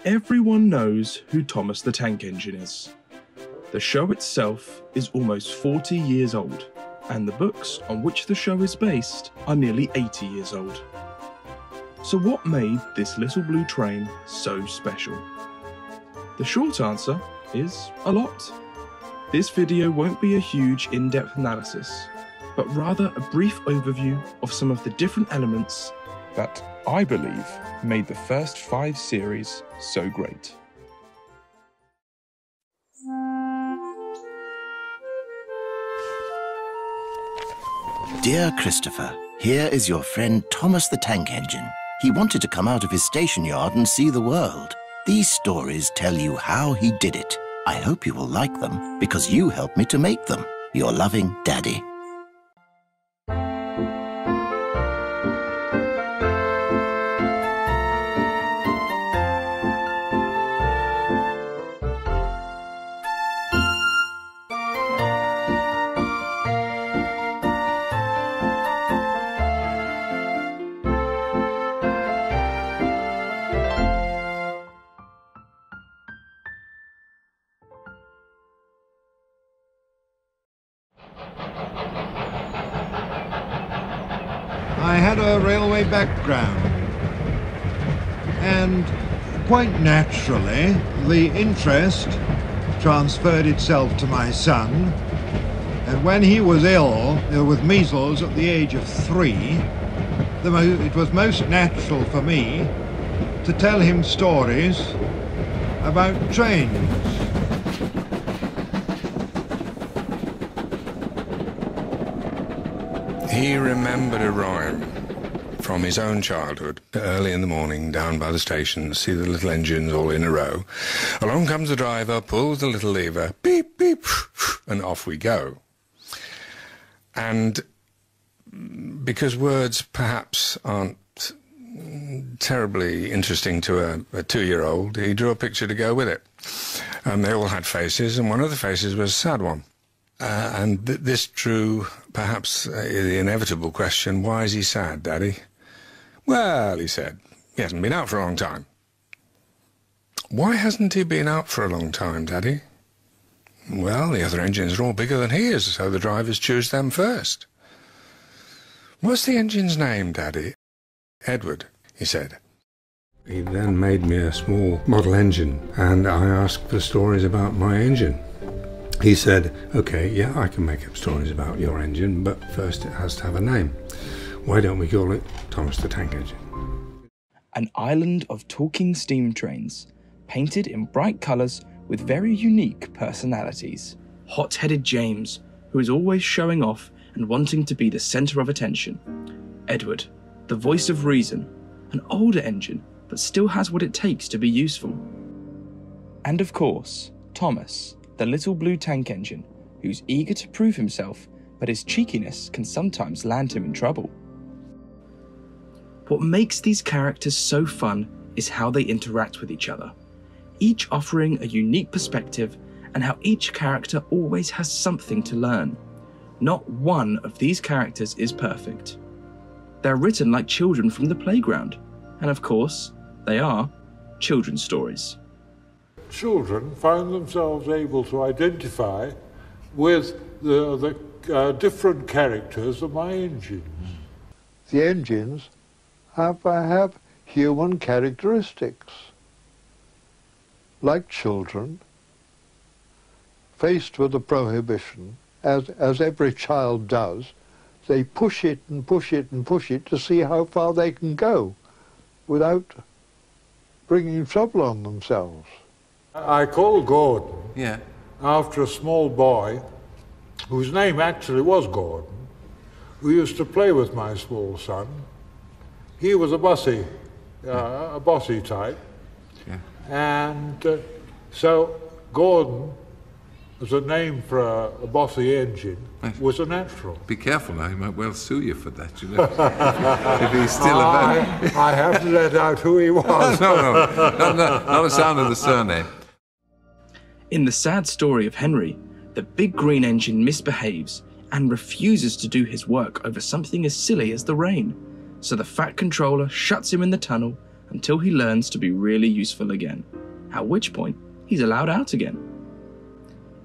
Everyone knows who Thomas the Tank Engine is. The show itself is almost 40 years old, and the books on which the show is based are nearly 80 years old. So what made this little blue train so special? The short answer is a lot. This video won't be a huge in-depth analysis, but rather a brief overview of some of the different elements that I believe made the first 5 series so great. Dear Christopher, here is your friend Thomas the Tank Engine. He wanted to come out of his station yard and see the world. These stories tell you how he did it. I hope you will like them, because you helped me to make them. Your loving Daddy. I had a railway background, and quite naturally the interest transferred itself to my son, and when he was ill with measles at the age of 3, it was most natural for me to tell him stories about trains. He remembered a rhyme from his own childhood. Early in the morning, down by the station, see the little engines all in a row. Along comes the driver, pulls the little lever, beep, beep, and off we go. And because words perhaps aren't terribly interesting to a 2-year-old, he drew a picture to go with it. And they all had faces, and one of the faces was a sad one. And this drew perhaps the inevitable question, why is he sad, Daddy? Well, he said, he hasn't been out for a long time. Why hasn't he been out for a long time, Daddy? Well, the other engines are all bigger than he is, so the drivers choose them first. What's the engine's name, Daddy? Edward, he said. He then made me a small model engine, and I asked for stories about my engine. He said, okay, yeah, I can make up stories about your engine, but first it has to have a name. Why don't we call it Thomas the Tank Engine? An island of talking steam trains, painted in bright colours with very unique personalities. Hot-headed James, who is always showing off and wanting to be the centre of attention. Edward, the voice of reason, an older engine, but still has what it takes to be useful. And of course, Thomas, the little blue tank engine, who's eager to prove himself, but his cheekiness can sometimes land him in trouble. What makes these characters so fun is how they interact with each other, each offering a unique perspective and how each character always has something to learn. Not one of these characters is perfect. They're written like children from the playground, and of course, they are children's stories. Children found themselves able to identify with the different characters of my engines. The engines have human characteristics. Like children, faced with a prohibition, as every child does, they push it and push it and push it to see how far they can go without bringing trouble on themselves. I called Gordon after a small boy whose name actually was Gordon, who used to play with my small son. He was a bossy type, and so Gordon, as a name for a bossy engine, was a natural. Be careful now, he might well sue you for that, you know. If he's still about. I haven't let out who he was. No, not the sound of the surname. In the sad story of Henry, the big green engine misbehaves and refuses to do his work over something as silly as the rain. So the Fat Controller shuts him in the tunnel until he learns to be really useful again, at which point he's allowed out again.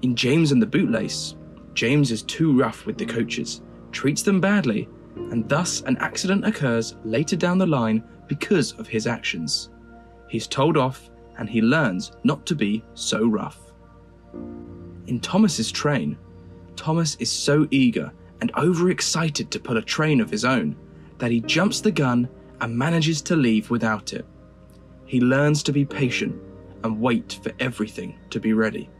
In James and the Bootlace, James is too rough with the coaches, treats them badly, and thus an accident occurs later down the line because of his actions. He's told off and he learns not to be so rough. In Thomas's train, Thomas is so eager and overexcited to pull a train of his own that he jumps the gun and manages to leave without it. He learns to be patient and wait for everything to be ready.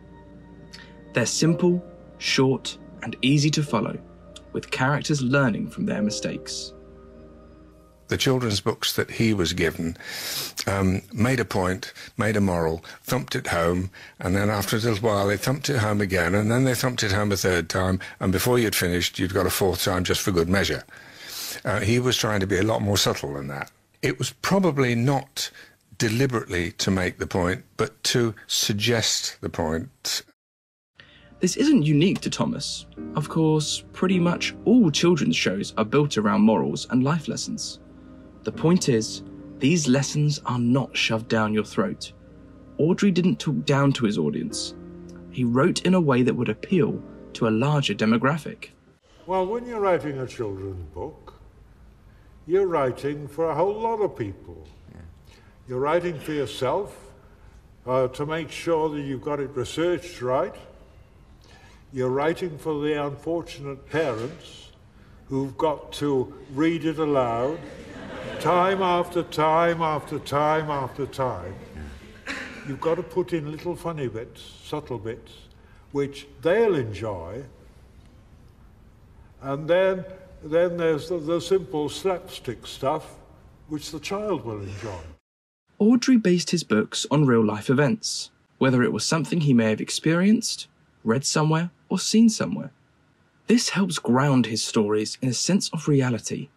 They're simple, short, and easy to follow, with characters learning from their mistakes. The children's books that he was given made a point, made a moral, thumped it home, and then after a little while they thumped it home again, and then they thumped it home a third time, and before you'd finished, you'd got a fourth time just for good measure. He was trying to be a lot more subtle than that. It was probably not deliberately to make the point, but to suggest the point. This isn't unique to Thomas. Of course, pretty much all children's shows are built around morals and life lessons. The point is, these lessons are not shoved down your throat. Awdry didn't talk down to his audience. He wrote in a way that would appeal to a larger demographic. Well, when you're writing a children's book, you're writing for a whole lot of people. Yeah. You're writing for yourself to make sure that you've got it researched right. You're writing for the unfortunate parents who've got to read it aloud time after time after time after time. You've got to put in little funny bits, subtle bits, which they'll enjoy. And then there's the simple slapstick stuff, which the child will enjoy. Awdry based his books on real-life events, whether it was something he may have experienced, read somewhere, or seen somewhere. This helps ground his stories in a sense of reality.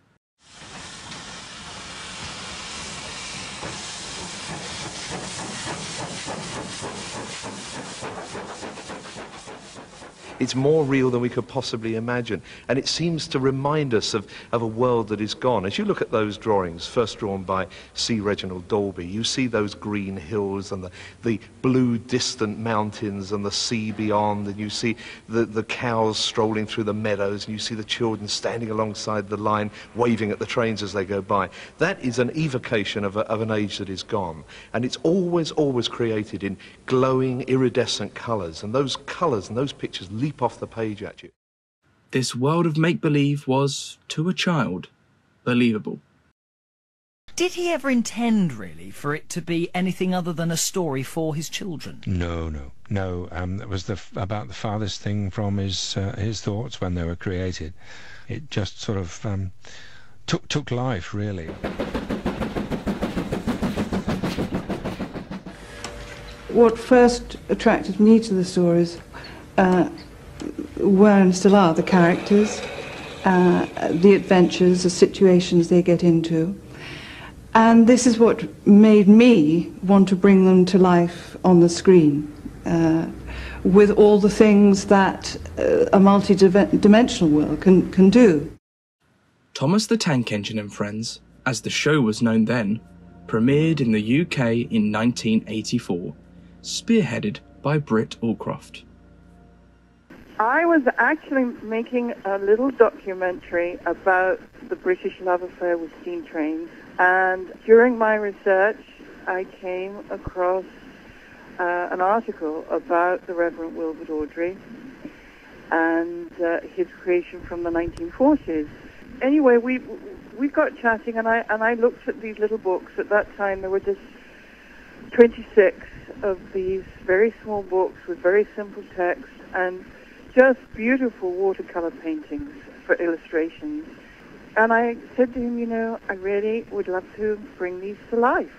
It's more real than we could possibly imagine, and it seems to remind us of a world that is gone. As you look at those drawings, first drawn by C. Reginald Dalby, you see those green hills and the blue distant mountains and the sea beyond, and you see the cows strolling through the meadows, and you see the children standing alongside the line waving at the trains as they go by. That is an evocation of an age that is gone, and it's always created in glowing iridescent colours, and those colours and those pictures leap off the page at you. This world of make-believe was, to a child, believable. Did he ever intend, really, for it to be anything other than a story for his children? No. It was about the farthest thing from his thoughts when they were created. It just sort of took life, really. What first attracted me to the stories were and still are the characters, the adventures, the situations they get into. And this is what made me want to bring them to life on the screen, with all the things that a multi-dimensional world can do. Thomas the Tank Engine and Friends, as the show was known then, premiered in the UK in 1984, spearheaded by Britt Allcroft. I was actually making a little documentary about the British love affair with steam trains, and during my research I came across an article about the Reverend Wilford Awdry and his creation from the 1940s. Anyway, we got chatting, and I looked at these little books. At that time there were just 26 of these very small books with very simple text and just beautiful watercolor paintings for illustrations. And I said to him, I really would love to bring these to life.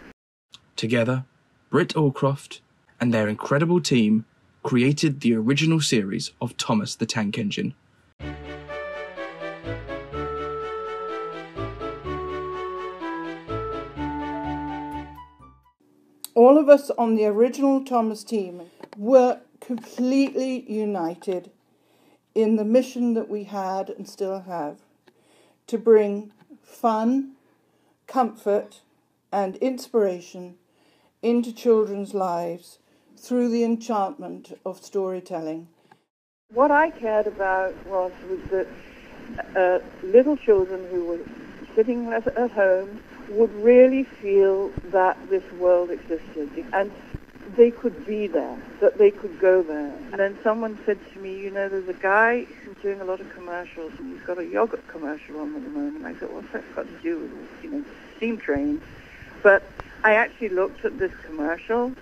Together, Britt Allcroft and their incredible team created the original series of Thomas the Tank Engine. All of us on the original Thomas team were completely united in the mission that we had and still have, to bring fun, comfort, and inspiration into children's lives through the enchantment of storytelling. What I cared about was that little children who were sitting at home would really feel that this world existed, and they could be there, that they could go there. And then someone said to me, you know, there's a guy who's doing a lot of commercials, and he's got a yogurt commercial on at the moment. I said, what's that got to do with, you know, steam trains? But I actually looked at this commercial,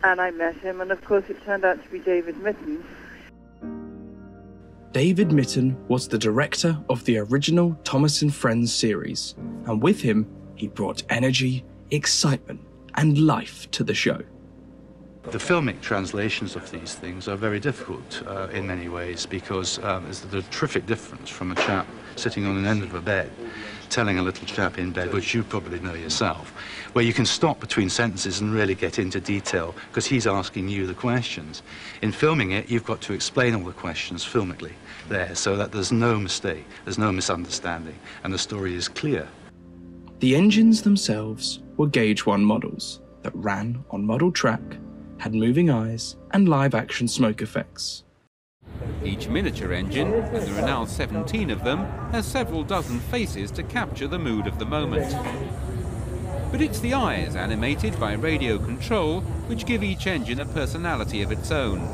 and I met him, and of course it turned out to be David Mitten. David Mitten was the director of the original Thomas and Friends series, and with him, he brought energy, excitement, and life to the show. The filmic translations of these things are very difficult in many ways, because there's a terrific difference from a chap sitting on an end of a bed telling a little chap in bed, which you probably know yourself, where you can stop between sentences and really get into detail because he's asking you the questions. In filming it, you've got to explain all the questions filmically there so that there's no mistake, there's no misunderstanding, and the story is clear. The engines themselves were Gauge 1 models that ran on model track, had moving eyes, and live-action smoke effects. Each miniature engine, and there are now 17 of them, has several dozen faces to capture the mood of the moment. But it's the eyes, animated by radio control, which give each engine a personality of its own.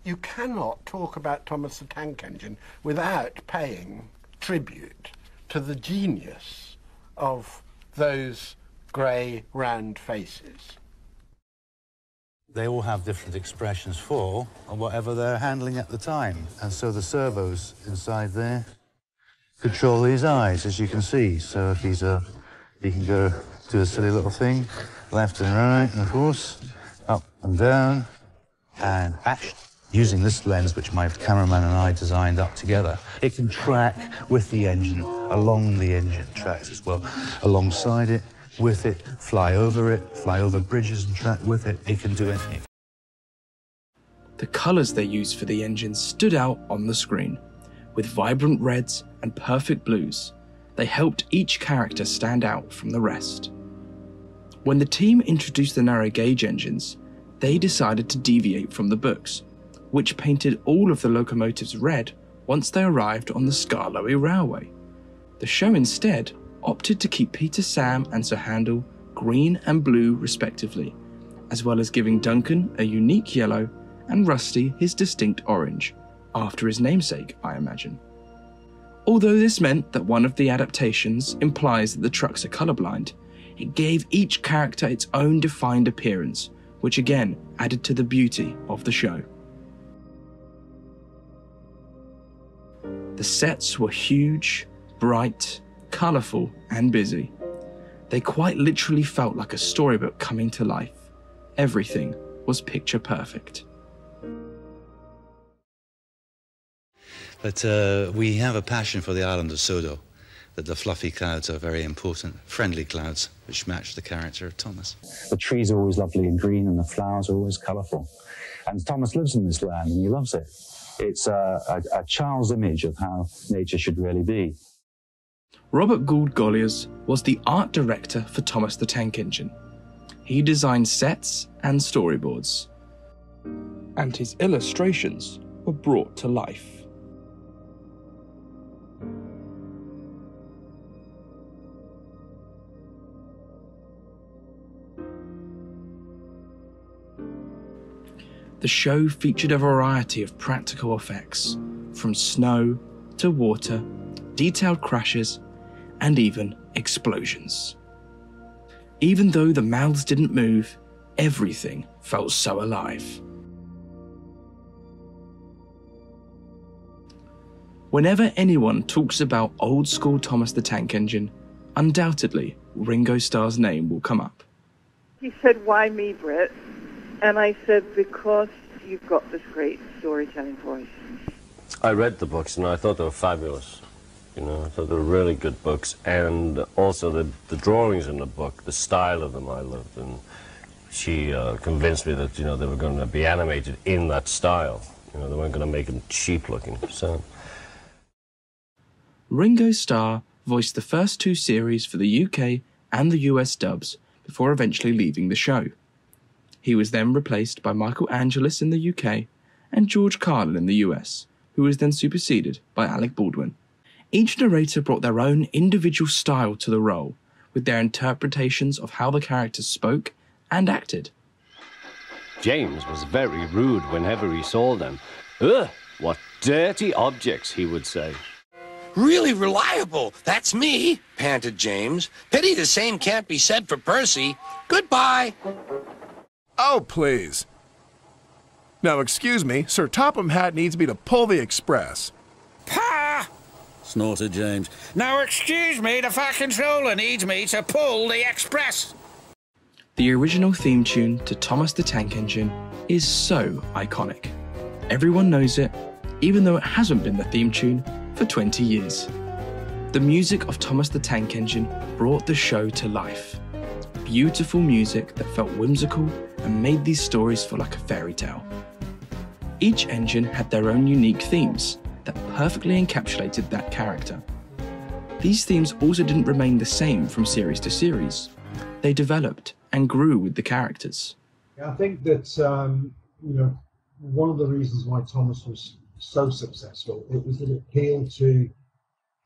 You cannot talk about Thomas the Tank Engine without paying tribute to the genius of those grey, round faces. They all have different expressions for whatever they're handling at the time. And so the servos inside there control these eyes, as you can see. So if he can go do a silly little thing, left and right, and of course, up and down, and actually, using this lens, which my cameraman and I designed up together, it can track with the engine, along the engine tracks as well, alongside it, with it, fly over bridges and track with it. It can do anything. The colours they used for the engines stood out on the screen. With vibrant reds and perfect blues, they helped each character stand out from the rest. When the team introduced the narrow gauge engines, they decided to deviate from the books, which painted all of the locomotives red once they arrived on the Skarloey Railway. The show instead opted to keep Peter, Sam and Sir Handel green and blue respectively, as well as giving Duncan a unique yellow and Rusty his distinct orange, after his namesake, I imagine. Although this meant that one of the adaptations implies that the trucks are colourblind, it gave each character its own defined appearance, which again added to the beauty of the show. The sets were huge, bright, colourful and busy. They quite literally felt like a storybook coming to life. Everything was picture perfect. But we have a passion for the island of Sodo, that the fluffy clouds are very important, friendly clouds, which match the character of Thomas. The trees are always lovely and green and the flowers are always colourful. And Thomas lives in this land and he loves it. It's a child's image of how nature should really be. Robert Gould Golliers was the art director for Thomas the Tank Engine. He designed sets and storyboards, and his illustrations were brought to life. The show featured a variety of practical effects, from snow to water, detailed crashes, and even explosions. Even though the mouths didn't move, everything felt so alive. Whenever anyone talks about old school Thomas the Tank Engine, undoubtedly Ringo Starr's name will come up. He said, "Why me, Britt?" And I said, "Because you've got this great storytelling voice." I read the books and I thought they were fabulous. You know, I thought they were really good books, and also the drawings in the book, the style of them I loved, and she convinced me that, you know, they were going to be animated in that style. You know, they weren't going to make them cheap looking, so. Ringo Starr voiced the first two series for the UK and the US dubs before eventually leaving the show. He was then replaced by Michael Angelis in the UK and George Carlin in the US, who was then superseded by Alec Baldwin. Each narrator brought their own individual style to the role, with their interpretations of how the characters spoke and acted. James was very rude whenever he saw them. Ugh, what dirty objects, he would say. Really reliable. That's me, panted James. Pity the same can't be said for Percy. Goodbye. Oh, please. Now, excuse me, Sir Topham Hatt needs me to pull the express. Pah! Snorted James. Now, excuse me, the fat controller needs me to pull the express. The original theme tune to Thomas the Tank Engine is so iconic. Everyone knows it, even though it hasn't been the theme tune for 20 years. The music of Thomas the Tank Engine brought the show to life. Beautiful music that felt whimsical and made these stories feel like a fairy tale. Each engine had their own unique themes that perfectly encapsulated that character. These themes also didn't remain the same from series to series. They developed and grew with the characters. I think that one of the reasons why Thomas was so successful, it was that it appealed to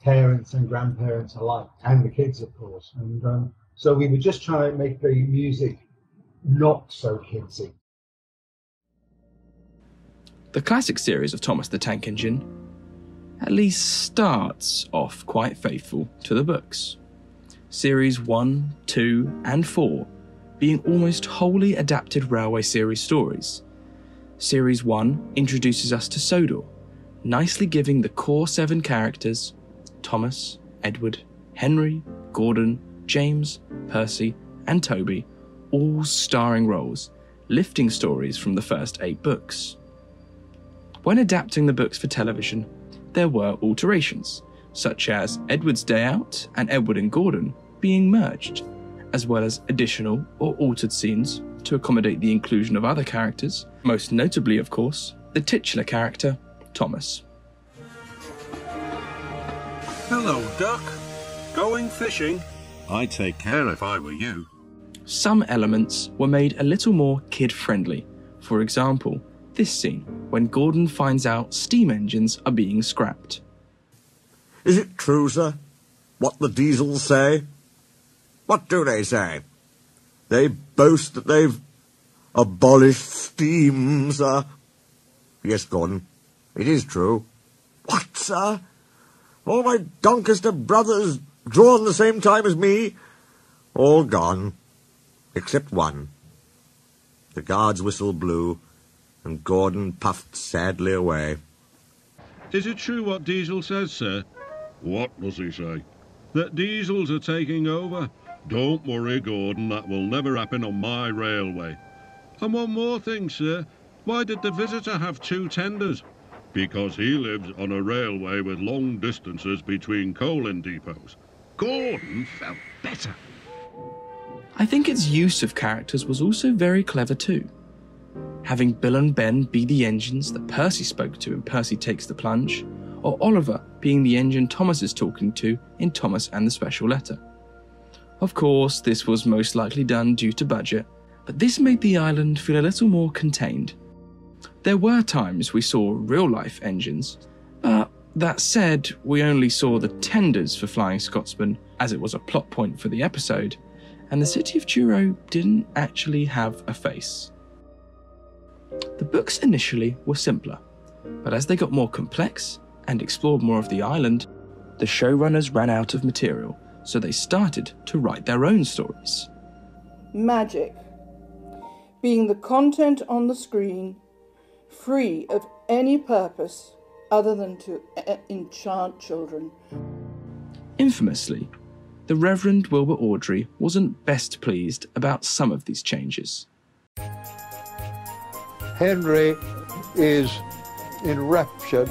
parents and grandparents alike, and the kids, of course. And so we were just trying to make the music not so kidsy. The classic series of Thomas the Tank Engine at least starts off quite faithful to the books. Series 1, 2 and 4 being almost wholly adapted railway series stories. Series 1 introduces us to Sodor, nicely giving the core 7 characters, Thomas, Edward, Henry, Gordon, James, Percy and Toby, all starring roles, lifting stories from the first 8 books. When adapting the books for television, there were alterations, such as Edward's Day Out and Edward and Gordon being merged, as well as additional or altered scenes to accommodate the inclusion of other characters, most notably, of course, the titular character, Thomas. Hello, Duck. Going fishing? I'd take care if I were you. Some elements were made a little more kid-friendly. For example, this scene, when Gordon finds out steam engines are being scrapped. Is it true, sir, what the diesels say? What do they say? They boast that they've abolished steam, sir. Yes, Gordon, it is true. What, sir? All my Doncaster brothers drawn the same time as me? All gone, except one. The guard's whistle blew, and Gordon puffed sadly away. Is it true what Diesel says, sir? What does he say? That diesels are taking over? Don't worry, Gordon, that will never happen on my railway. And one more thing, sir. Why did the visitor have 2 tenders? Because he lives on a railway with long distances between coaling depots. Gordon felt better. I think its use of characters was also very clever too. Having Bill and Ben be the engines that Percy spoke to in Percy Takes the Plunge, or Oliver being the engine Thomas is talking to in Thomas and the Special Letter. Of course, this was most likely done due to budget, but this made the island feel a little more contained. There were times we saw real-life engines, but that said, we only saw the tenders for Flying Scotsman as it was a plot point for the episode, and the city of Truro didn't actually have a face. The books initially were simpler, but as they got more complex and explored more of the island, the showrunners ran out of material, so they started to write their own stories. Magic, being the content on the screen, free of any purpose other than to enchant children. Infamously, the Reverend Wilbur Awdry wasn't best pleased about some of these changes. Henry is enraptured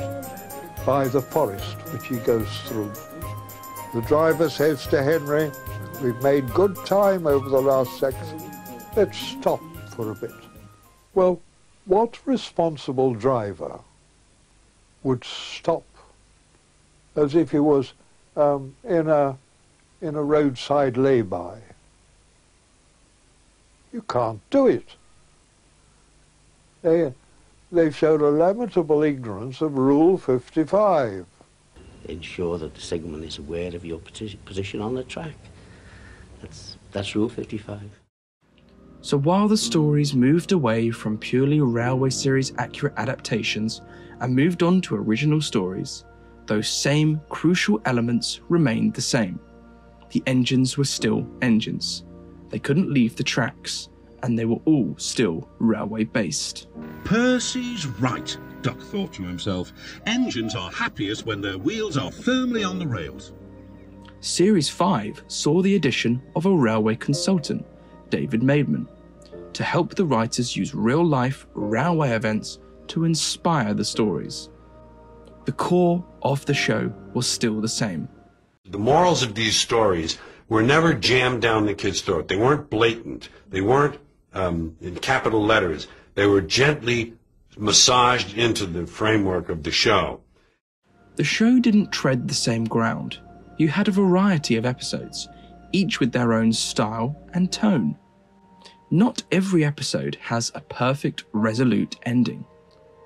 by the forest which he goes through. The driver says to Henry, "We've made good time over the last section. Let's stop for a bit." Well, what responsible driver would stop as if he was in a in a roadside lay-by. You can't do it. They've shown a lamentable ignorance of Rule 55. Ensure that the signalman is aware of your position on the track. That's Rule 55. So while the stories moved away from purely Railway Series accurate adaptations and moved on to original stories, those same crucial elements remained the same. The engines were still engines. They couldn't leave the tracks, and they were all still railway-based. Percy's right, Duck thought to himself. Engines are happiest when their wheels are firmly on the rails. Series 5 saw the addition of a railway consultant, David Maidman, to help the writers use real-life railway events to inspire the stories. The core of the show was still the same. The morals of these stories were never jammed down the kid's throat. They weren't blatant. They weren't in capital letters. They were gently massaged into the framework of the show. The show didn't tread the same ground. You had a variety of episodes, each with their own style and tone. Not every episode has a perfect, resolute ending.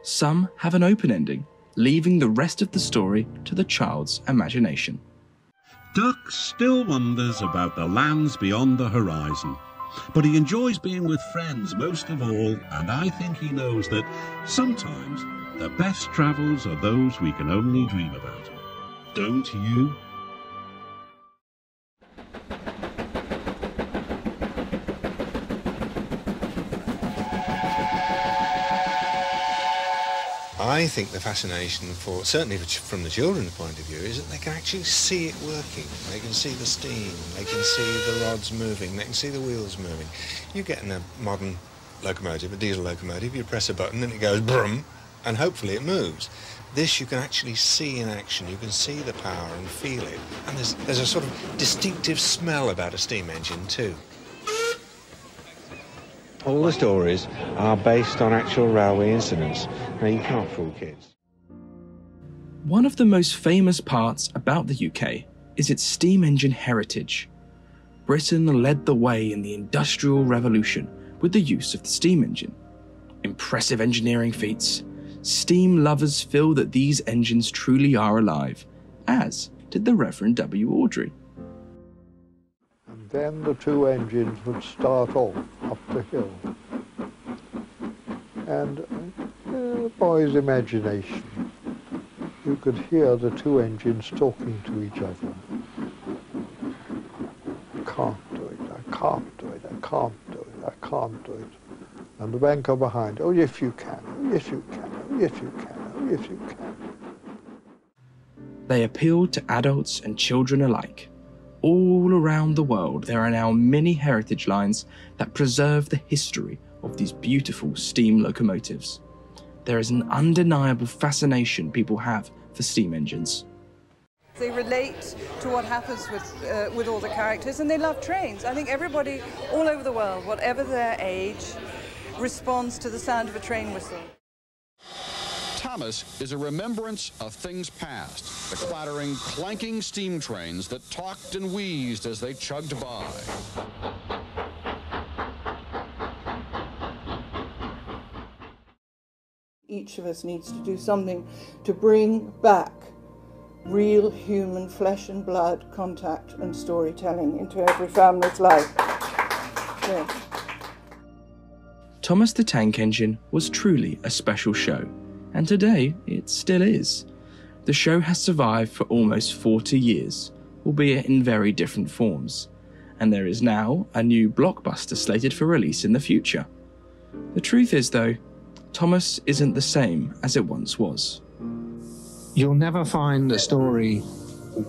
Some have an open ending, leaving the rest of the story to the child's imagination. Duck still wonders about the lands beyond the horizon, but he enjoys being with friends most of all, and I think he knows that sometimes the best travels are those we can only dream about. Don't you? I think the fascination for, certainly from the children's point of view, is that they can actually see it working. They can see the steam, they can see the rods moving, they can see the wheels moving. You get in a modern locomotive, a diesel locomotive, you press a button and it goes brum, and hopefully it moves. This you can actually see in action, you can see the power and feel it. And there's a sort of distinctive smell about a steam engine too. All the stories are based on actual railway incidents. Now, you can't fool kids. One of the most famous parts about the UK is its steam engine heritage. Britain led the way in the Industrial Revolution with the use of the steam engine. Impressive engineering feats. Steam lovers feel that these engines truly are alive, as did the Reverend W. Awdry. Then the two engines would start off up the hill. And the boy's imagination, you could hear the two engines talking to each other. I can't do it, I can't do it, I can't do it, I can't do it. And the banker behind, oh yes you can, oh yes you can, oh yes you can, oh yes you can. They appealed to adults and children alike. All around the world, there are now many heritage lines that preserve the history of these beautiful steam locomotives. There is an undeniable fascination people have for steam engines. They relate to what happens with all the characters, and they love trains. I think everybody all over the world, whatever their age, responds to the sound of a train whistle. Thomas is a remembrance of things past, the clattering, clanking steam trains that talked and wheezed as they chugged by. Each of us needs to do something to bring back real human flesh and blood contact and storytelling into every family's life. Yeah. Thomas the Tank Engine was truly a special show. And today, it still is. The show has survived for almost 40 years, albeit in very different forms, and there is now a new blockbuster slated for release in the future. The truth is, though, Thomas isn't the same as it once was. You'll never find a story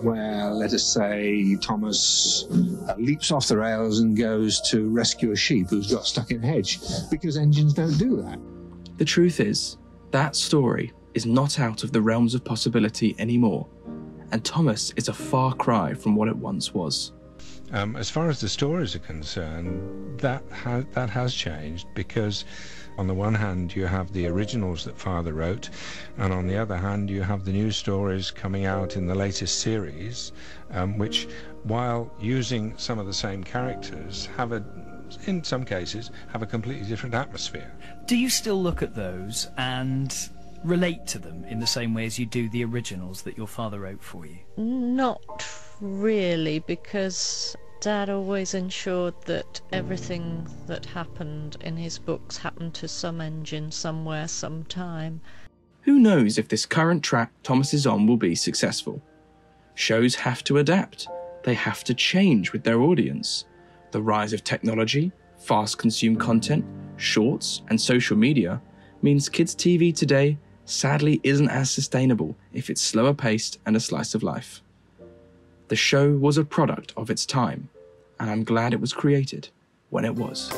where, let us say, Thomas leaps off the rails and goes to rescue a sheep who's got stuck in a hedge, because engines don't do that. The truth is, that story is not out of the realms of possibility anymore, and Thomas is a far cry from what it once was. As far as the stories are concerned, that has changed, because on the one hand you have the originals that Father wrote, and on the other hand you have the new stories coming out in the latest series, which while using some of the same characters, in some cases, have a completely different atmosphere. Do you still look at those and relate to them in the same way as you do the originals that your father wrote for you? Not really, because Dad always ensured that everything that happened in his books happened to some engine somewhere, sometime. Who knows if this current track Thomas is on will be successful? Shows have to adapt. They have to change with their audience. The rise of technology, fast consumed content, shorts, and social media means kids' TV today sadly isn't as sustainable if it's slower paced and a slice of life. The show was a product of its time, and I'm glad it was created when it was.